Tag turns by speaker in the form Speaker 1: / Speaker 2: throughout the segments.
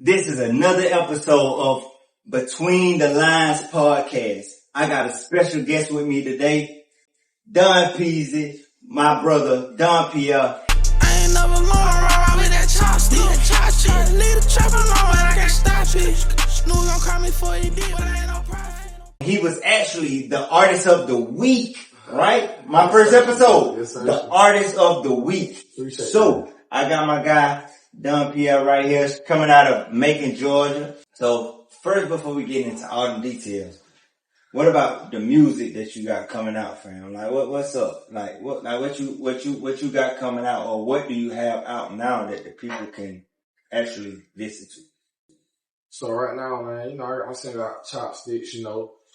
Speaker 1: This is another episode of Between the Lines podcast. I got a special guest with me today, Don Pierre, my brother, Don Pierre.
Speaker 2: I ain't never long with that chopstick. Leave the trap alone, but I can't stop it. Snoo gon' call me for he did, but I ain't no profit.
Speaker 1: He was actually the artist of the week, right? My first episode, the artist of the week. So I got my guy, Don Pierre, right here, coming out of Macon, Georgia. So first, before we get into all the details, what about the music that you got coming out, fam? Like, what's up? Like, what you got coming out, or what do you have out now that the people can actually listen to?
Speaker 3: So right now, man, I'm sending out chopsticks,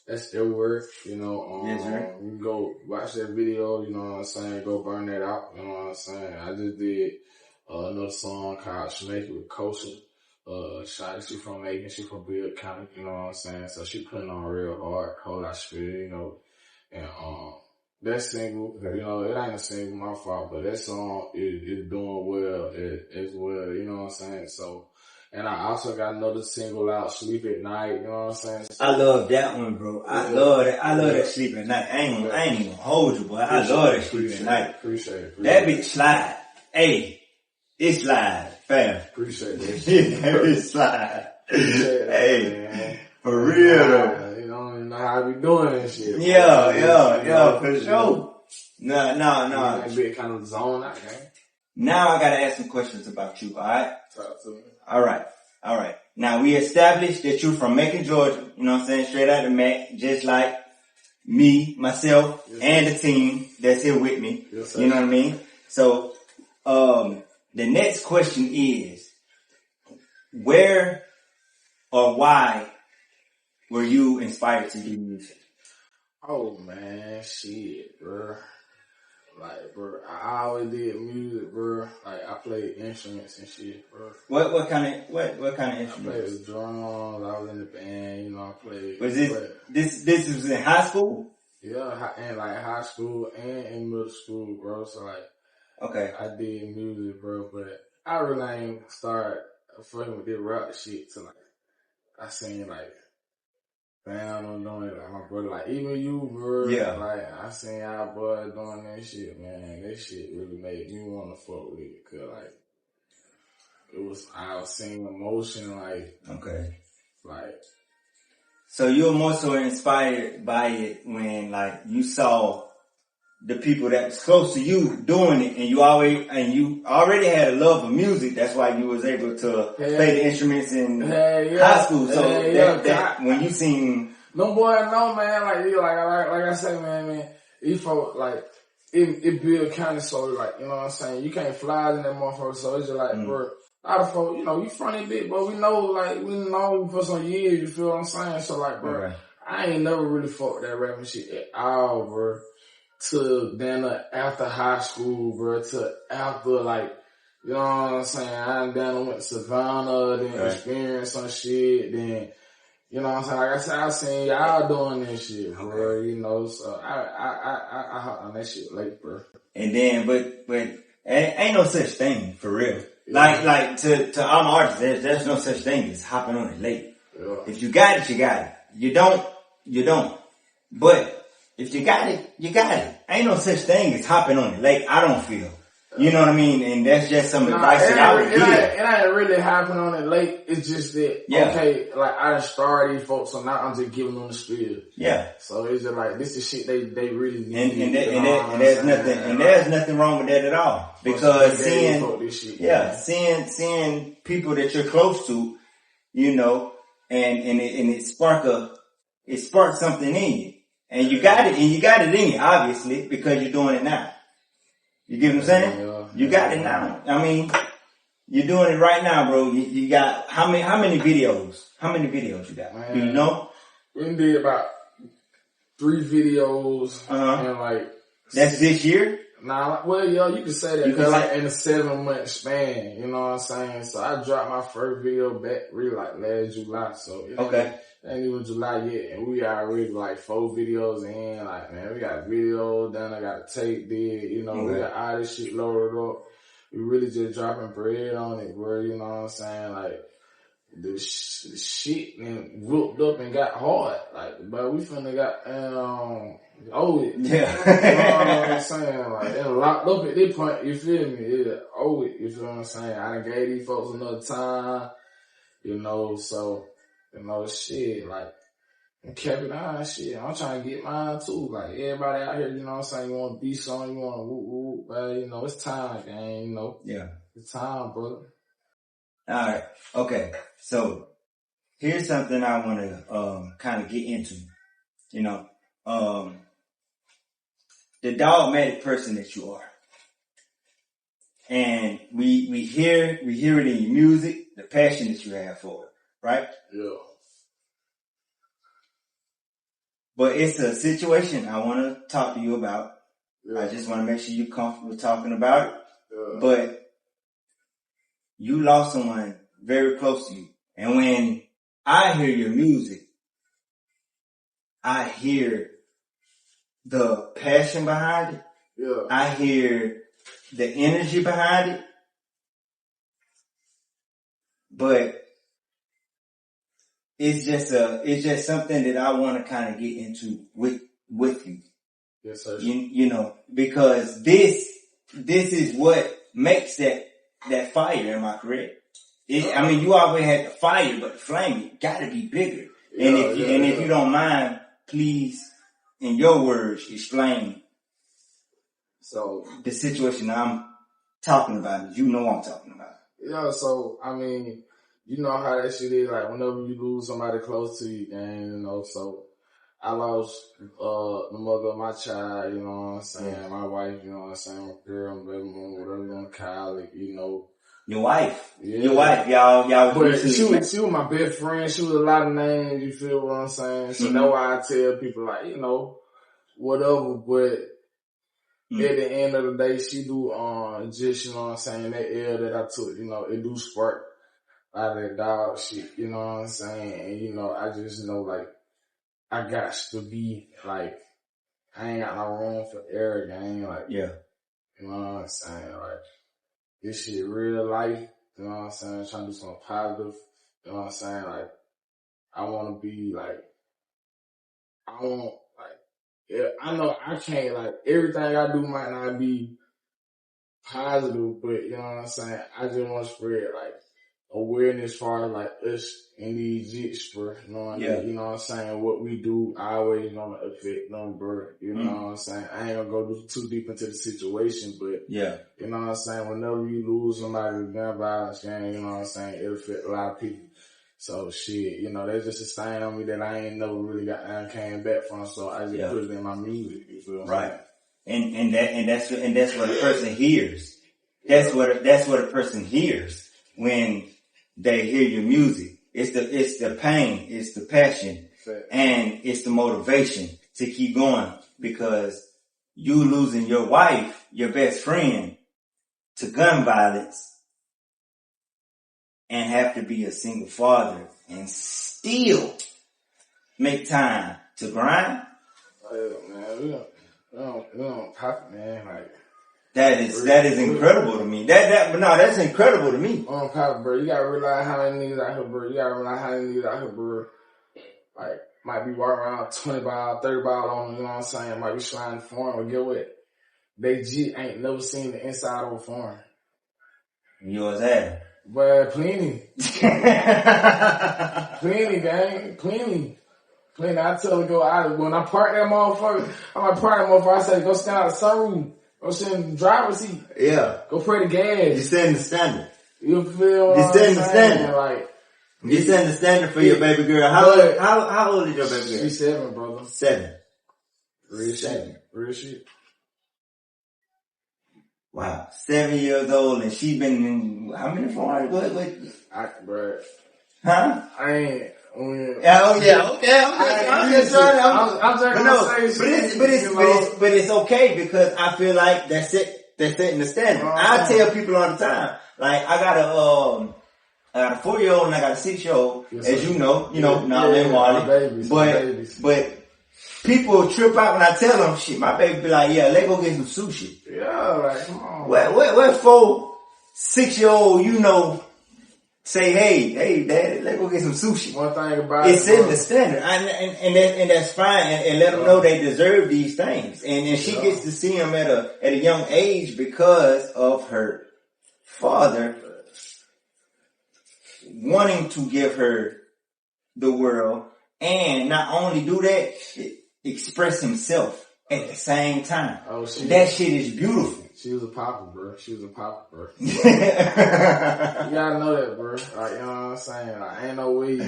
Speaker 3: that's their word,
Speaker 1: Yes, sir.
Speaker 3: You can go watch that video, you know what I'm saying, go burn that out, you know what I'm saying. I just did another song called Shmake It with Kosha. She from Macon, she from Bill County, you know what I'm saying? So she putting on real hard, whole lot of spirit, and that single, it ain't a single, my fault, but that song is doing well as well, you know what I'm saying? So, and I also got another single out, Sleep at Night, you know what I'm saying?
Speaker 1: I love that one, bro. I love that. I love that Sleep at Night. I ain't even gonna hold you, boy. I love that Sleep at Night.
Speaker 3: Appreciate it.
Speaker 1: That bitch slide. Hey, it slide, fam.
Speaker 3: Appreciate that.
Speaker 1: That bitch slide. Hey, for real though.
Speaker 3: You don't know how I be doing this shit.
Speaker 1: Yeah, for sure. No.
Speaker 3: That bit kind of zone out, man.
Speaker 1: Now I gotta ask some questions about you, alright?
Speaker 3: Talk to me.
Speaker 1: Alright. Now we established that you're from Macon, Georgia, you know what I'm saying? Straight out of Mac, just like me, myself, and the team that's here with me.
Speaker 3: Yes, sir.
Speaker 1: You know what I mean? So, the next question is, where or why were you inspired to do music?
Speaker 3: Oh man, shit, bro. Like, bro, I always did music, bro. Like, I played instruments and shit, bro.
Speaker 1: What kind of
Speaker 3: I
Speaker 1: instruments?
Speaker 3: played the drums. I was in the band. I played.
Speaker 1: Was this was in high school?
Speaker 3: Yeah, and like high school and in middle school, bro. So like,
Speaker 1: Okay.
Speaker 3: I did music, bro. But I really ain't start fucking with this rap shit till like I seen like. Man, I'm doing it like my brother, like even you, bro.
Speaker 1: Yeah.
Speaker 3: Like I seen y'all boys doing that shit, man. That shit really made me want to fuck with it, cause like I was seeing emotion, like.
Speaker 1: Okay.
Speaker 3: Like.
Speaker 1: So you were more so inspired by it when like you saw the people that was close to you doing it, and you already had a love of music. That's why you was able to play the instruments in high school. So that when you seen
Speaker 3: no boy, no man, like I say, man, these folks like it build kind of so like you know what I'm saying. You can't fly in that motherfucker, so it's just like bro. A lot of folks, you funny bit, but we know you for some years. You feel what I'm saying? So like, bro,
Speaker 1: right.
Speaker 3: I ain't never really fucked that rapping shit at all, bro. To then after high school, bro, to after like, you know what I'm saying, I then went to Savannah, then experienced some shit, then, you know what I'm saying, like I said, I seen y'all doing this shit, bro, so I hopped on that shit late, bro.
Speaker 1: And then, but ain't no such thing, for real. Yeah. Like to all my artists, there's no such thing as hopping on it late. Yeah. If you got it, you got it. You don't. But, if you got it, you got it. Ain't no such thing as hopping on it late, I don't feel. You know what I mean? And that's just some advice that I would give.
Speaker 3: It ain't really hopping on it late. It's just that, okay, like I done started these folks, so now I'm just giving them the spiel. Yeah. So it's just like, this is shit they really need.
Speaker 1: And there's nothing wrong with that at all. Because seeing people that you're close to, and it sparks something in you. And you got it in you, obviously, because you're doing it now. You get what I'm saying?
Speaker 3: Yeah.
Speaker 1: You got it now. I mean, you're doing it right now, bro. You got, how many videos? How many videos you got?
Speaker 3: Man,
Speaker 1: do you know?
Speaker 3: We did about 3 videos. And like.
Speaker 1: That's this year?
Speaker 3: Nah, well, you can say that. Because like in a 7-month span, you know what I'm saying? So I dropped my first video back really like last July. So ain't even July yet, and we already like 4 videos in. Like, man, we got video done. I got a tape did. We got all this shit loaded up. We really just dropping bread on it, bro. You know what I'm saying? Like, the shit and whooped up and got hard. Like, but we finna got, it.
Speaker 1: Yeah.
Speaker 3: You know what I'm saying? Like, they locked up at this point, you feel me? You feel what I'm saying? I done gave these folks another time, you know, so, you know, shit, like, and kept it on, shit. I'm trying to get mine too. Like, everybody out here, you know what I'm saying? You want to be something, you want to whoop, whoop, but, you know, it's time, gang, you know?
Speaker 1: Yeah.
Speaker 3: It's time, brother.
Speaker 1: Alright. Okay. So, here's something I want to, kind of get into. You know, the dogmatic person that you are. And we hear it in your music, the passion that you have for it, right?
Speaker 3: Yeah.
Speaker 1: But it's a situation I want to talk to you about.
Speaker 3: Yeah.
Speaker 1: I just want to make sure you're comfortable talking about it.
Speaker 3: Yeah.
Speaker 1: But you lost someone very close to you. And when I hear your music, I hear the passion behind it.
Speaker 3: Yeah.
Speaker 1: I hear the energy behind it. But it's just something that I want to kind of get into with you.
Speaker 3: Yes, sir.
Speaker 1: You know, because this is what makes that fire, am I correct? I mean, you always had the fire, but the flame gotta be bigger.
Speaker 3: Yeah,
Speaker 1: and if you don't mind, please, in your words, explain
Speaker 3: so
Speaker 1: the situation I'm talking about. You know I'm talking about.
Speaker 3: Yeah, so I mean, you know how that shit is. Like whenever you lose somebody close to you, and you know, so I lost the mother of my child. You know what I'm saying?
Speaker 1: Yeah.
Speaker 3: My wife. You know what I'm saying? My girl, my baby mom, whatever you want to call it. You know.
Speaker 1: Your wife.
Speaker 3: Yeah.
Speaker 1: Your wife, y'all.
Speaker 3: But she was my best friend. She was a lot of names. You feel what I'm saying? So that's why I tell people like, you know, whatever. But at the end of the day, she do just, you know what I'm saying, that L that I took, you know, it do spark out of that dog shit. You know what I'm saying? And you know, I just know like I got to be like, I ain't got no room for error, gang. Like,
Speaker 1: yeah.
Speaker 3: You know what I'm saying? Like, this shit real life, you know what I'm saying? Trying to do something positive, you know what I'm saying? Like, I want to be like, yeah, I know I can't, like, everything I do might not be positive, but you know what I'm saying? I just want to spread, like, awareness as far as, like, us in these jits, bro. You know what I mean? You know what I'm saying? What we do always gonna affect them, bro. You know what I'm saying? I ain't gonna go too deep into the situation, but
Speaker 1: yeah, you
Speaker 3: know what I'm saying? Whenever you lose somebody with gun violence, gang, you know what I'm saying? It'll affect a lot of people. So shit, you know, that's just a stain on me that I ain't never really came back from. So I just put it in my music. You feel
Speaker 1: right? And that's what a person hears. That's what a person hears when they hear your music. It's the pain, it's the passion, and it's the motivation to keep going, because you losing your wife, your best friend, to gun violence, and have to be a single father and still make time to grind.
Speaker 3: Man, we don't pop, man. Like,
Speaker 1: that is incredible to me. That's incredible to me.
Speaker 3: Pop, bro. You gotta realize how many niggas out here, bro. You gotta realize how many niggas out here, bro. Like, might be walking around 20 ball, 30 ball on, you know what I'm saying? Might be sliding foreign, but get what? They ain't never seen the inside of a foreign.
Speaker 1: Yours have.
Speaker 3: But plenty. Plenty, gang. Plenty. I tell her go out. When I park that motherfucker, I say, go stand out the sunroof. Go sit in the driver's seat.
Speaker 1: Yeah.
Speaker 3: Go pray the gas.
Speaker 1: You're setting the standard.
Speaker 3: You feel what
Speaker 1: You're
Speaker 3: I'm
Speaker 1: setting the
Speaker 3: saying?
Speaker 1: standard.
Speaker 3: Like,
Speaker 1: you're setting the standard for your baby girl. How old is your baby girl?
Speaker 3: She's 7, brother.
Speaker 1: 7.
Speaker 3: Real
Speaker 1: 7.
Speaker 3: shit. Real shit.
Speaker 1: Wow, 7 years old, and she been in how many foreign?
Speaker 3: Bro.
Speaker 1: Huh?
Speaker 3: I ain't.
Speaker 1: Okay. I'm just trying to say shit. But it's okay, because I feel like that's setting the standard. I tell people all the time, like I got a 4-year-old and I got a 6-year-old, as you know, now they're Marley. But people trip out when I tell them shit. My baby be like, yeah, let's go get some sushi.
Speaker 3: Yeah, like, come on.
Speaker 1: What 4, 6-year-old, say, hey, daddy, let's go get some sushi.
Speaker 3: One thing about
Speaker 1: it's setting the standard, and that's fine, and let them know they deserve these things. And she gets to see them at a young age because of her father wanting to give her the world, and not only do that, express himself at the same time. That shit is beautiful.
Speaker 3: She was a popper, bro. You gotta know that, bro. Like, you know what I'm saying? Like, ain't no way.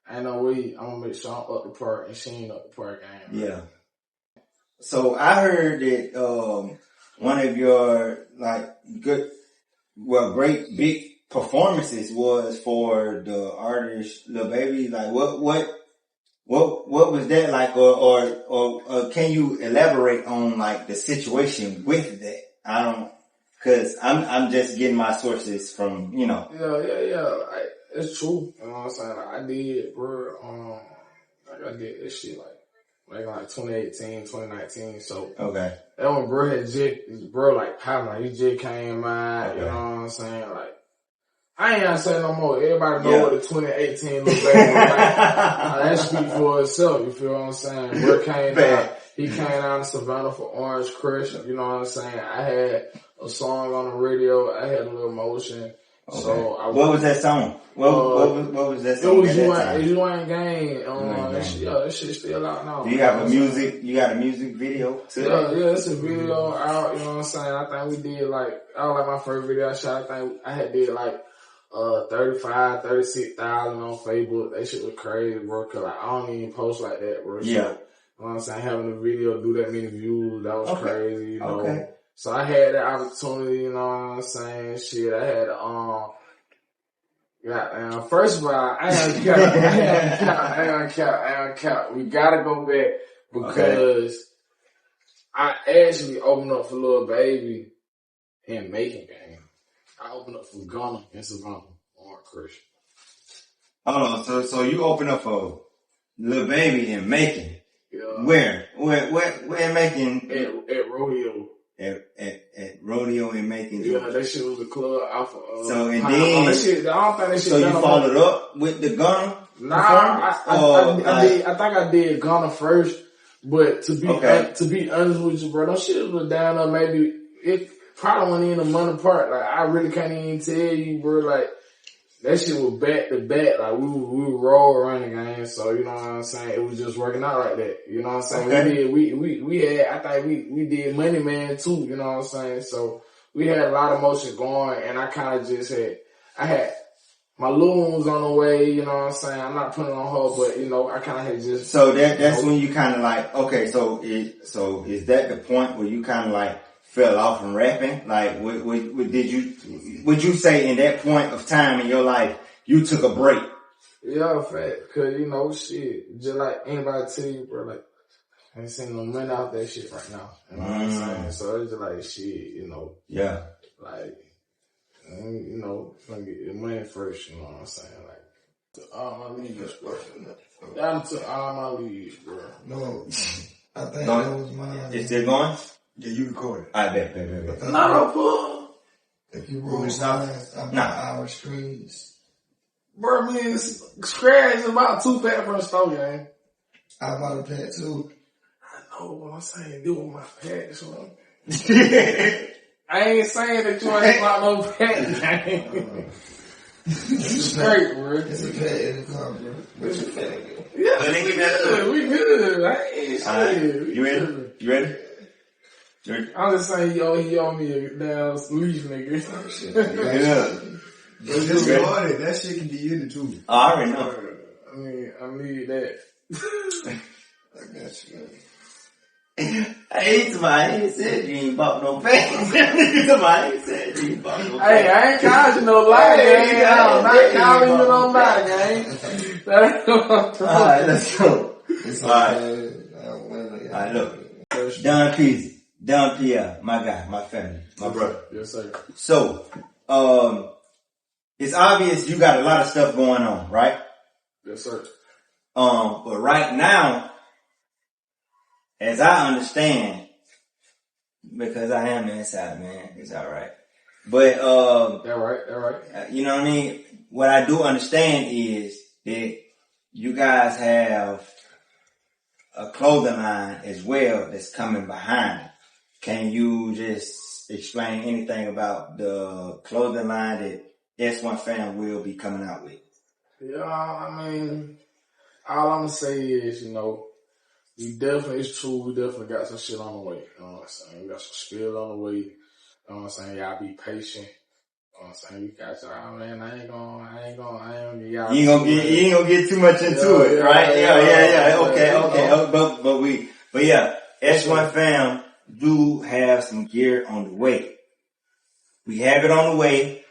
Speaker 3: I'm gonna make sure I'm up the park, and she ain't up the park game.
Speaker 1: Yeah. So I heard that one of your great big performances was for the artist Lil Baby. Like, what was that like, or can you elaborate on like the situation with that? Cause I'm just getting my sources from, you know.
Speaker 3: Yeah. It's true. You know what I'm saying? Like, I did, bro. I did this shit like 2018, 2019. So
Speaker 1: okay,
Speaker 3: that when bro like popping, like he just came out. Okay. You know what I'm saying? Like, I ain't gotta say no more. Everybody know what the 2018 look like. That speak for itself. You feel what I'm saying? Bro came out. He came down to Savannah for Orange Crush. You know what I'm saying? I had a song on the radio. I had a little motion. Okay. So
Speaker 1: what was that song? What was that song?
Speaker 3: It was You Ain't Gang. That shit still out now.
Speaker 1: Do you have you got a music video too?
Speaker 3: Yeah, it's a video out. You know what I'm saying? I think we did like my first video I shot. I think I had did like 35, 36,000 on Facebook. That shit was crazy, bro. Cause like, I don't even post like that, bro. So,
Speaker 1: yeah.
Speaker 3: You know what I'm saying? Having a video do that many views, that was crazy, you know. Okay. So I had that opportunity, you know what I'm saying? Shit, I had first of all, I ain't count. We gotta go back because I actually opened up for Lil Baby in Macon game. I opened up for Gunna in Savannah on Christian.
Speaker 1: Hold on, so you opened up for Lil Baby in Macon.
Speaker 3: Yeah.
Speaker 1: Where in Macon?
Speaker 3: At Rodeo.
Speaker 1: At Rodeo in Macon.
Speaker 3: Yeah, that shit was a club alpha.
Speaker 1: So and then, I don't think that shit. So you followed up with the Gunna?
Speaker 3: Nah, I think I did Gunna first, but to be honest with you, bro, those shit was down there. Maybe it probably went in the money part. Like, I really can't even tell you, bro. Like, that shit was back to back. Like, we would roll around the game. So, you know what I'm saying? It was just working out like that. You know what I'm saying? Okay. We did Money Man too. You know what I'm saying? So, we had a lot of motion going, and I kind of just had my little one was on the way. You know what I'm saying? I'm not putting it on her, but, you know, I kind of had just.
Speaker 1: So that's when you kind of like, okay, so is that the point where you kind of like fell off from rapping? Like, would you say in that point of time in your life, you took a break?
Speaker 3: Yeah, fact. Cause, you know, shit, just like anybody tell you, bro, like, I ain't seen no money out that shit right now. You know what I'm saying? So it's just like, shit, you know.
Speaker 1: Yeah.
Speaker 3: Like, you know, let me get the money first, you know what I'm saying? Like, to all my leads, bro. Down to all my leads, bro.
Speaker 4: No, I think that was mine.
Speaker 1: Is it going?
Speaker 4: Yeah, you recorded.
Speaker 1: I bet.
Speaker 3: No, pull.
Speaker 4: If you roll signs, I'm our streams.
Speaker 3: Bro, man, scratch is about 2 pack for a store, gang.
Speaker 4: I bought a pack too.
Speaker 3: I know what I'm saying. Do with my packs, man. I ain't saying that you ain't bought no pack, gang. Straight, bro.
Speaker 4: It's a pack in the car, bro. What's your pack?
Speaker 3: Yeah, we good. I ain't shit.
Speaker 1: You ready?
Speaker 3: I'm just saying, he owe me a damn leash, nigga.
Speaker 1: Yeah.
Speaker 4: Just recorded. That shit can be in the too.
Speaker 1: I already know.
Speaker 3: I need that.
Speaker 4: I got you, man.
Speaker 1: I ain't said you ain't bought no pants. I ain't said you ain't bought no pants.
Speaker 3: Hey, I ain't calling you no lie, gang. I'm not calling you no lie, gang.
Speaker 1: Alright, let's go.
Speaker 4: Alright,
Speaker 1: look. Don Pierre, my guy, my family, my brother.
Speaker 3: Yes, sir.
Speaker 1: So, it's obvious you got a lot of stuff going on, right?
Speaker 3: Yes, sir.
Speaker 1: But right now, as I understand, because I am inside, man, it's alright. But,
Speaker 3: that right.
Speaker 1: You know what I mean? what I do understand is that you guys have a clothing line as well that's coming behind it. Can you just explain anything about the clothing line that S1 Fam will be coming out with?
Speaker 3: Yeah, I mean, all I'm gonna say is, you know, it's true, we definitely got some shit on the way. You know what I'm saying? We got some spirit on the way. You know what I'm saying? Y'all be patient. You know what I'm saying? We got y'all, man. I ain't gonna get y'all.
Speaker 1: You ain't gonna get too much into it, right? Yeah. Okay. But yeah, S1 Fam do have some gear on the way. We have it on the way.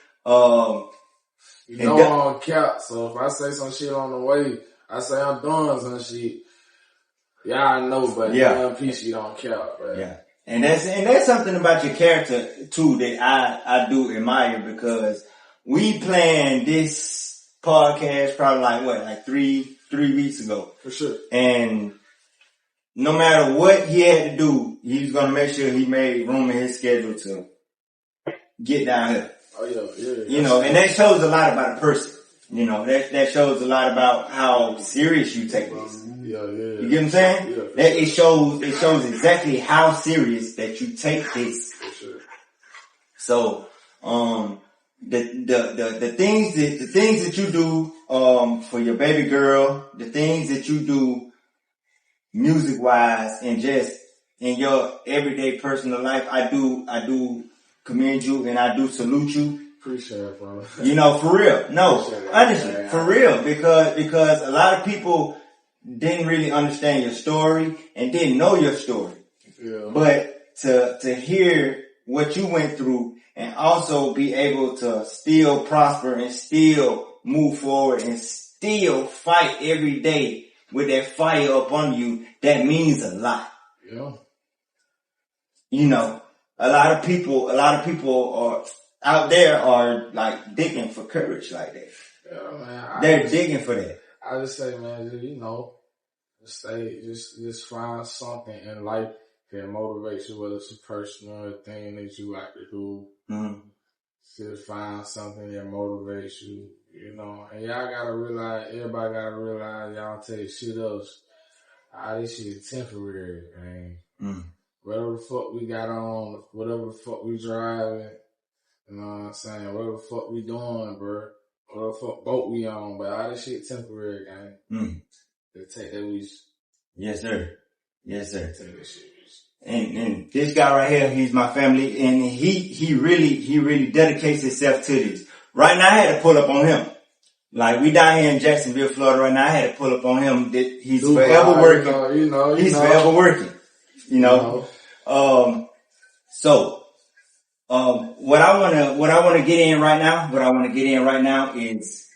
Speaker 3: You know I'm on cap, so if I say some shit on the way, I say I'm doing some shit. Y'all know, but damn piece you don't count, man.
Speaker 1: Yeah. And that's something about your character too that I do admire, because we planned this podcast probably like 3 weeks ago.
Speaker 3: For sure. And
Speaker 1: no matter what he had to do, he was gonna make sure he made room in his schedule to get down here.
Speaker 3: Oh yeah.
Speaker 1: You know, and that shows a lot about a person. You know, that shows a lot about how serious you take this.
Speaker 3: Yeah.
Speaker 1: You get what I'm saying?
Speaker 3: Yeah,
Speaker 1: that it shows exactly how serious that you take this.
Speaker 3: For sure.
Speaker 1: So, the things that you do, for your baby girl, the things that you do music wise and just in your everyday personal life, I do commend you and I do salute you.
Speaker 3: Appreciate it, bro.
Speaker 1: You know, for real. No, honestly, for real, because a lot of people didn't really understand your story and didn't know your story.
Speaker 3: Yeah.
Speaker 1: But to hear what you went through and also be able to still prosper and still move forward and still fight every day with that fire up on you, that means a lot.
Speaker 3: Yeah.
Speaker 1: You know, a lot of people are out there are like digging for courage like that.
Speaker 3: Yeah, man.
Speaker 1: They're digging for that.
Speaker 3: I just say, man, you know, just find something in life that motivates you, whether it's a personal thing that you like to do.
Speaker 1: Mm-hmm.
Speaker 3: Just find something that motivates you, you know. And everybody gotta realize, y'all take shit else. This shit is temporary, man.
Speaker 1: Mm-hmm.
Speaker 3: Whatever the fuck we got on, whatever the fuck we driving, you know what I'm saying? Whatever the fuck we doing, bro. Whatever the fuck boat we on, but all this shit temporary, gang.
Speaker 1: Mm-hmm.
Speaker 3: They take that we.
Speaker 1: Yes, sir.
Speaker 3: Take that shit.
Speaker 1: And this guy right here, he's my family, and he really dedicates himself to this. Right now, I had to pull up on him. Like, we down here in Jacksonville, Florida right now, I had to pull up on him that he's forever working.
Speaker 3: You know.
Speaker 1: He's forever working. You know. So, what I wanna get in right now is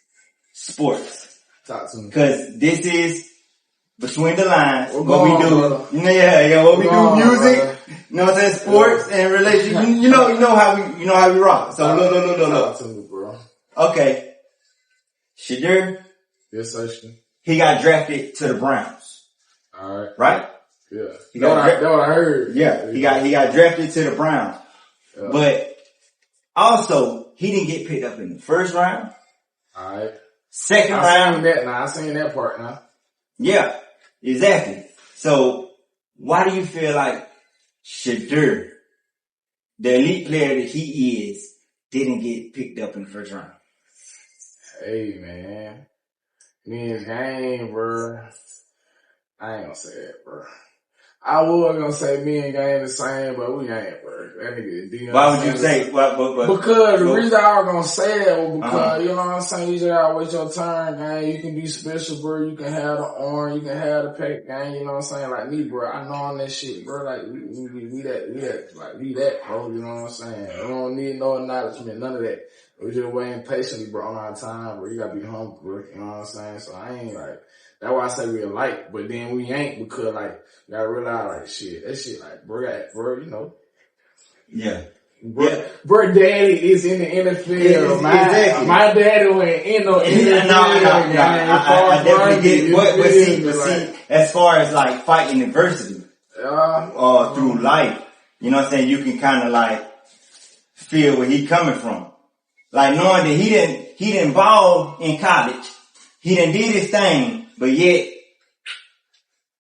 Speaker 1: sports.
Speaker 3: Talk to me.
Speaker 1: Cause this is between the lines,
Speaker 3: what
Speaker 1: we do.
Speaker 3: Brother.
Speaker 1: What we do, music.
Speaker 3: Brother.
Speaker 1: You know what I'm saying? Sports and relations. You know how we rock. So look.
Speaker 3: Talk to me, bro.
Speaker 1: Okay. Shadur.
Speaker 3: Yes, sir.
Speaker 1: He got drafted to the Browns.
Speaker 3: Alright.
Speaker 1: Right?
Speaker 3: Yeah.
Speaker 1: That's
Speaker 3: what I heard.
Speaker 1: Yeah. He got drafted to the Browns.
Speaker 3: Yeah.
Speaker 1: But also, he didn't get picked up in the first round.
Speaker 3: Alright.
Speaker 1: Second round.
Speaker 3: I seen that part now.
Speaker 1: Yeah. Exactly. So, why do you feel like Shadur, the elite player that he is, didn't get picked up in the first round?
Speaker 3: Hey, man. Me and Game, bro. I ain't gonna say that, bro. I was gonna say me and Game the same, but we ain't, bro. That nigga is
Speaker 1: Why would you say?
Speaker 3: Because the reason I was gonna say that was because, you know what I'm saying, you just gotta wait your turn, gang. You can be special, bro. You can have the orange, you can have the pack, gang. You know what I'm saying? Like me, bro. I know on that shit, bro. Like, we that, bro. You know what I'm saying? We don't need no acknowledgement, none of that. We just waiting patiently, bro, on our time, bro. You gotta be humble, bro. You know what I'm saying? So I ain't like, that's why I say we alike, but then we ain't, because like, you gotta realize like shit, that shit like, bro, you know.
Speaker 1: Yeah.
Speaker 3: Bro, daddy is in the NFL. My daddy went in the NFL.
Speaker 1: I definitely get it. But see, as far as like fighting adversity, through life, you know what I'm saying? You can kind of like feel where he coming from. Like knowing that he didn't ball in college. He done did his thing, but yet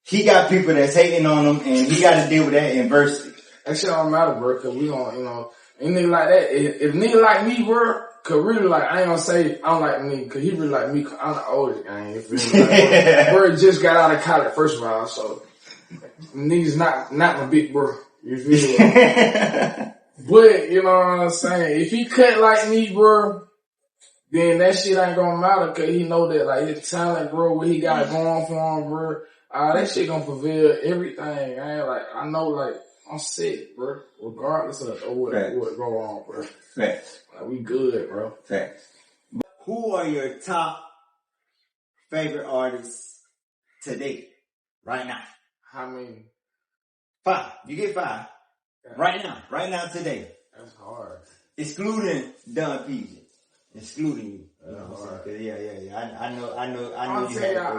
Speaker 1: he got people that's hating on him and he got to deal with that adversity.
Speaker 3: That shit don't matter, bro, cause we don't, you know, any nigga like that, if nigga like me, bro, cause really like, I ain't gonna say I don't like nigga, cause he really like me, cause I'm the oldest guy, you feel me? Like, bro just got out of college first round, so niggas not my big bro, you feel me? But, you know what I'm saying, if he cut like me, bro, then that shit ain't gonna matter, cause he know that like his talent, bro, what he got going for him, bro, that shit gonna prevail everything, I know like, I'm sick, bro. Regardless of what go on, bro.
Speaker 1: Facts.
Speaker 3: Like, we good, bro.
Speaker 1: Facts. Who are your top favorite artists today? Right now.
Speaker 3: How many?
Speaker 1: 5. You get 5.
Speaker 3: Yeah.
Speaker 1: Right now. Right now today.
Speaker 3: That's hard.
Speaker 1: Excluding Don Pierre. Excluding you.
Speaker 3: That's hard.
Speaker 1: Yeah. I know
Speaker 3: I'll tell y'all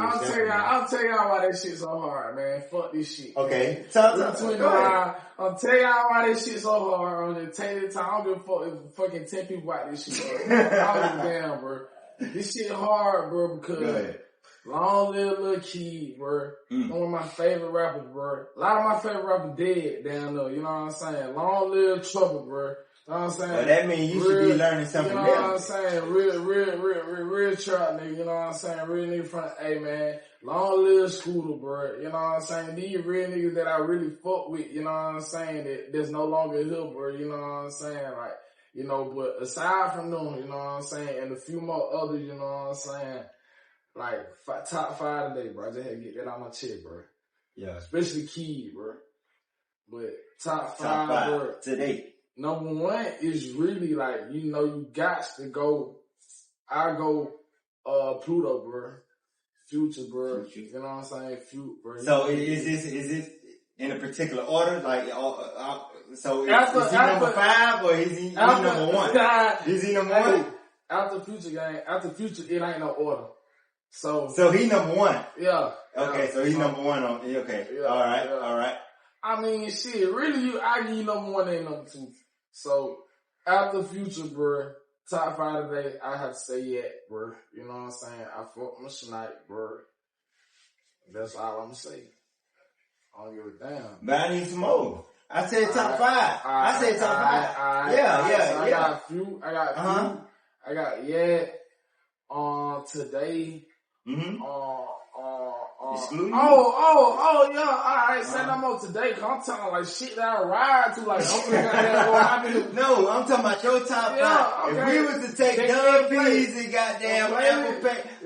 Speaker 3: why that shit's so hard, man. Fuck this shit.
Speaker 1: Okay.
Speaker 3: I'll tell y'all why this shit's so hard. I'm gonna tell you the time. I don't give a fuck if fucking 10 people watch this shit, bro. I don't give a damn, bro. This shit hard, bro, because Long Live Lil Kid, bro. One of my favorite rappers, bro. A lot of my favorite rappers dead down there, you know what I'm saying? Long Live Trouble, bro. You know what I'm saying?
Speaker 1: Well, that means you should be learning something else.
Speaker 3: You know what I'm saying? Real trap nigga, you know what I'm saying? Real nigga from the A, man. Long Live Scooter, bro. You know what I'm saying? These real niggas that I really fuck with, you know what I'm saying? That's no longer here, bro. You know what I'm saying? Like, you know, but aside from them, you know what I'm saying? And a few more others, you know what I'm saying? Like, top 5 today, bro. I just had to get that on my chest, bro.
Speaker 1: Yeah.
Speaker 3: Especially Kid, bro. But top 5, bro.
Speaker 1: Today.
Speaker 3: Number 1 is really like, you know, you got to go. I go, Pluto, bro. Future, bro. You know what I'm saying? Future, bro.
Speaker 1: So is this in a particular order? Like, so is he number 5 or is he number 1? Is he number 1?
Speaker 3: After Future, it ain't no order. So
Speaker 1: he number 1.
Speaker 3: Yeah.
Speaker 1: Okay,
Speaker 3: yeah,
Speaker 1: so he's number 1 on. Okay.
Speaker 3: Yeah,
Speaker 1: all right.
Speaker 3: I mean, shit. Really, I give you number 1 and number 2. So after Future, bro, top 5 today, I have to say Yet, bro. You know what I'm saying? I fuck with Snipe, bro. That's all I'm gonna say. I don't give a damn.
Speaker 1: But I need some more. I said top 5. I said top 5. Yeah.
Speaker 3: I got Few. I got Yet. Today.
Speaker 1: Excluding
Speaker 3: yeah. Alright, say no more today, cause I'm talking like shit that I ride to, like, I'm
Speaker 1: No, I'm talking about your top 5.
Speaker 3: Okay.
Speaker 1: If we was to take Don Pierre's and goddamn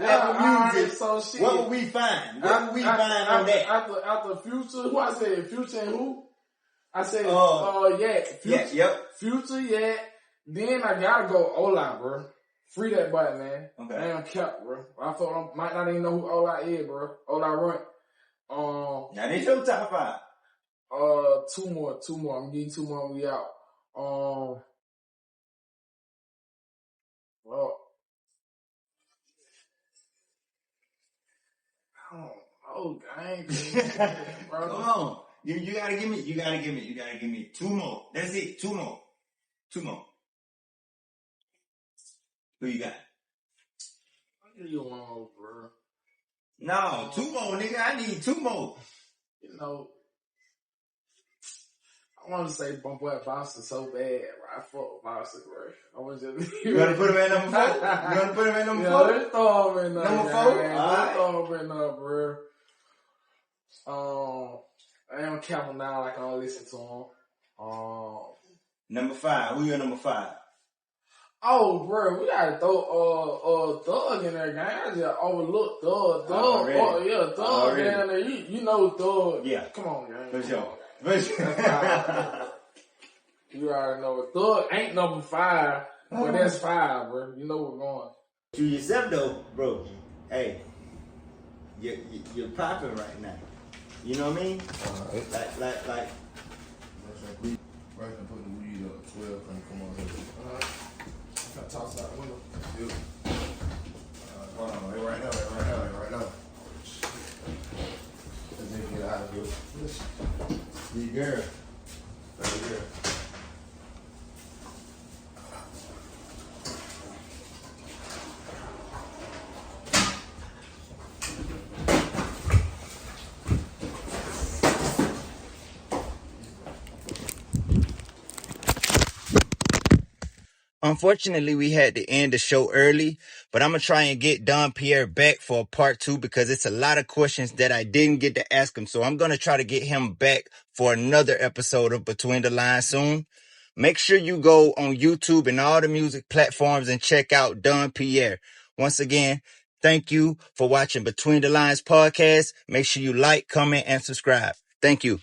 Speaker 1: Apple Music,
Speaker 3: so shit.
Speaker 1: what would we find? What would we find on that?
Speaker 3: After Future, who I said? Future and who? I said, Yet. Future,
Speaker 1: yep.
Speaker 3: Future, Yet. Then I gotta go Ola, bro. Free that button, man.
Speaker 1: Okay.
Speaker 3: I am kept, bro. I thought I might not even know who Ola is, bro. Ola Runt.
Speaker 1: Now this your top 5.
Speaker 3: Two more. I'm getting 2 more. We out. Well, I don't know, gang.
Speaker 1: Come on. You gotta give me 2 more. That's it. 2 more. Who you got?
Speaker 3: I'll give you 1 more, bro.
Speaker 1: No, 2 more, nigga. I need 2 more.
Speaker 3: You know, I want to say my boy Boston so bad, bro. I fuck with Boston, bro. I want to just...
Speaker 1: You want to put him at number 4? You want to put him at number 4?
Speaker 3: Let's throw him in there.
Speaker 1: Number 4?
Speaker 3: Let's throw him in there, bro. I ain't counting now like I don't listen to him.
Speaker 1: Number 5. Who your number 5?
Speaker 3: Oh, bro, we gotta throw Thug in there, gang. I just overlooked Thug. Thug down there. You know Thug.
Speaker 1: Yeah.
Speaker 3: Come on, gang.
Speaker 1: For sure.
Speaker 3: You already know Thug ain't number 5, but that's 5, bro. You know where we're going.
Speaker 1: To yourself though, bro. Hey, you're popping right now. You know what I mean? Like.
Speaker 4: Right, and put the weed up 12 and come on here. Can I toss out the window? Yep. Hold on, right now. Let's get out of here. You girl. Right here.
Speaker 1: Unfortunately, we had to end the show early, but I'm going to try and get Don Pierre back for a part 2 because it's a lot of questions that I didn't get to ask him. So I'm going to try to get him back for another episode of Between the Lines soon. Make sure you go on YouTube and all the music platforms and check out Don Pierre. Once again, thank you for watching Between the Lines podcast. Make sure you like, comment, and subscribe. Thank you.